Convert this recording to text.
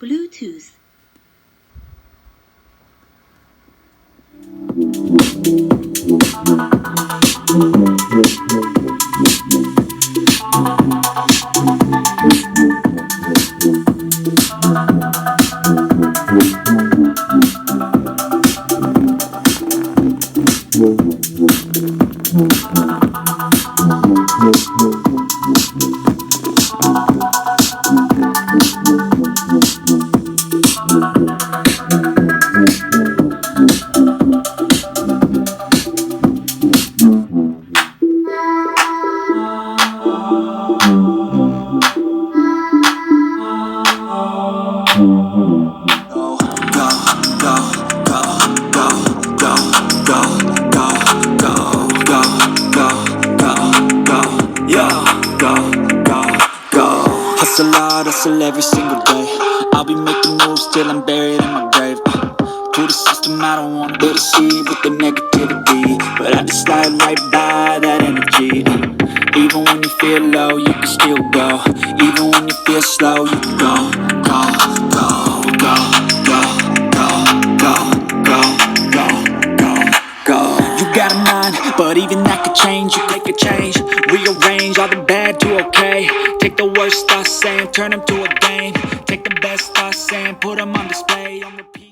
Bluetooth. Hustle hard, hustle every single day. I'll be making moves till I'm buried in my grave. To the system, I don't wanna be deceived with the negativity, but I just slide right by that energy. Even when you feel low, you can still go. Even when you feel slow, you can go, go, go, go, go, go, go, go, go, go, go. You got a mind, but even that could change. You make a change, rearrange all the bad to okay. Take the worst thoughts saying, turn them to a game. Take the best thoughts saying, put them on display on repeat.